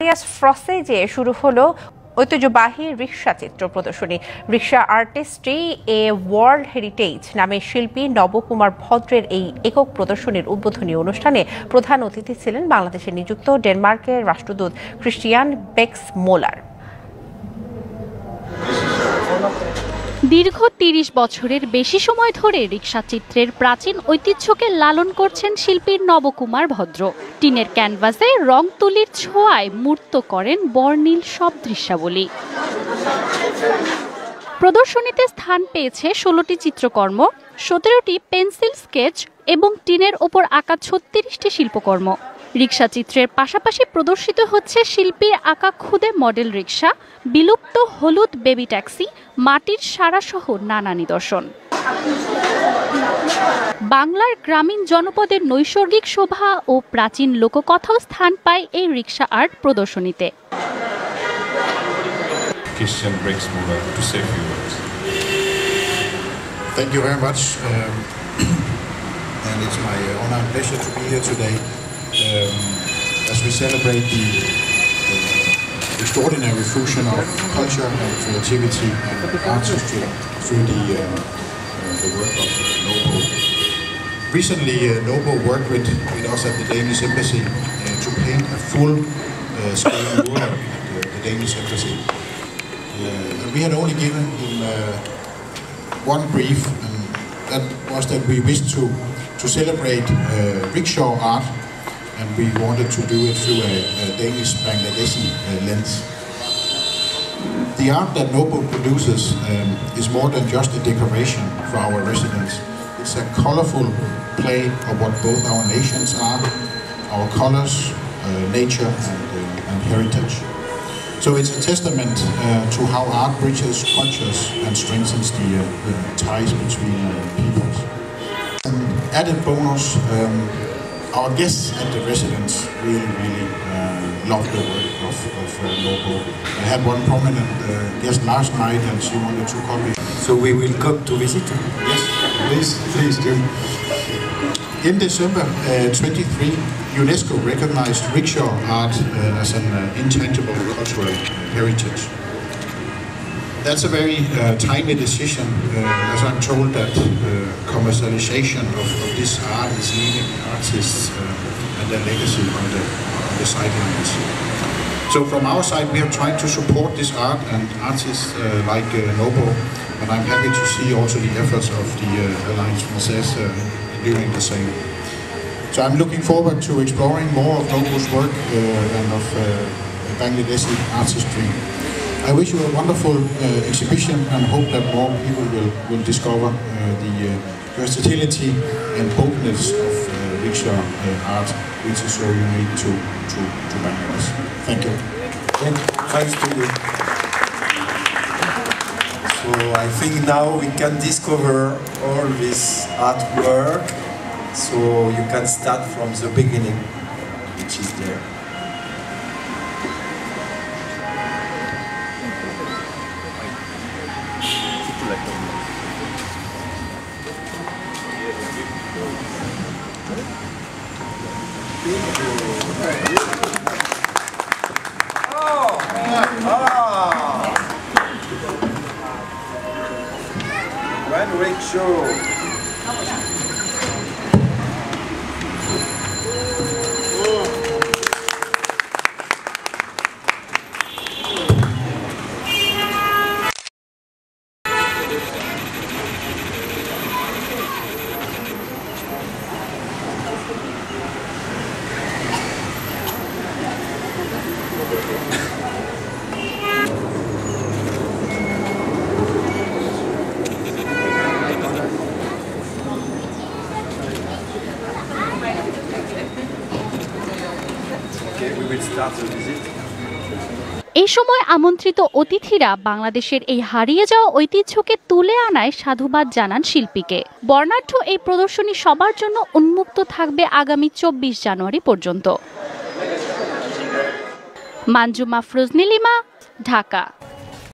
Victorious ফ্রসেজে শুরু হলো ঐতিহ্যবাহী রিক্সা চিত্র প্রদর্শনী। রিক্সা আর্টিস্ট্রি এ ওয়ার্ল্ড হেরিটেজ নামে শিল্পী নবকুমার ভদ্রের এই একক প্রদর্শনীর উদ্বোধনী অনুষ্ঠানে প্রধান অতিথি ছিলেন বাংলাদেশে নিযুক্ত ডেনমার্কের রাষ্ট্রদূত ক্রিস্টিয়ান বেক্স মোলার। দীর্ঘ ৩০ বছরের বেশি সময় ধরে রিক্সা চিত্রের প্রাচীন ঐতিহ্যকে লালন করছেন শিল্পী নবকুমার ভদ্র। টিনের ক্যানভাসে রং তুলির ছোঁয়ায় মূর্ত করেন বর্ণিল সব দৃশ্যাবলী। প্রদর্শনীতে স্থান পেয়েছে ১৬টি চিত্রকর্ম, ১৭টি পেন্সিল স্কেচ এবং টিনের ওপর আঁকা ৩৬টি শিল্পকর্ম। রিক্সা চিত্রের পাশাপাশি প্রদর্শিত হচ্ছে শিল্পীর আঁকা খুদে মডেল রিক্সা, বিলুপ্ত হলুদ বেবি ট্যাক্সি, মাটির সারাসহ নানা নিদর্শন। বাংলার গ্রামীণ জনপদের নৈসর্গিক শোভা ও প্রাচীন লোককথাও স্থান পায় এই রিক্সা আর্ট প্রদর্শনীতে। Christian Bex Moller to say a few words. Thank you very much, and it's my honor and pleasure to be here today as we celebrate the extraordinary fusion of culture and creativity and artistry through the work of Nobo. Recently, Nobo worked with us at the Danish Embassy to paint a full-scale mural at the Danish Embassy. And we had only given him one brief, and that was that we wished to celebrate rickshaw art, and we wanted to do it through a Danish-Bangladeshi lens. The art that Nobo produces is more than just a decoration for our residents. It's a colorful play of what both our nations are, our colors, nature and heritage. So it's a testament to how art bridges cultures and strengthens the ties between peoples. An added bonus, our guests at the residence really loved the work of Nobo. I had one prominent guest last night, and she wanted to copy. So we will come to visit you? Yes, please do. In December 23, UNESCO recognized rickshaw art as an intangible cultural heritage. That's a very timely decision, as I'm told that commercialization of this art is leaving artists and their legacy on the sidelines. So from our side, we are trying to support this art and artists like Nobo, and I'm happy to see also the efforts of the Alliance Française doing the same. So I'm looking forward to exploring more of Nobo's work and of Bangladeshi artistry. I wish you a wonderful exhibition and hope that more people will discover the versatility and boldness of rickshaw art, which is so unique to Bangladesh. Thank you. Thanks to you. So I think now we can discover all this artwork, so you can start from the beginning, which is there. One rickshaw. এই সময় আমন্ত্রিত অতিথিরা বাংলাদেশের এই হারিয়ে যাওয়া ঐতিহ্যকে তুলে আনায় সাধুবাদ জানান শিল্পীকে। বর্ণাঢ্য এই প্রদর্শনী সবার জন্য উন্মুক্ত থাকবে আগামী ২৪ জানুয়ারি পর্যন্ত। মানজুমা ফ্রোজনীলিমা, ঢাকা।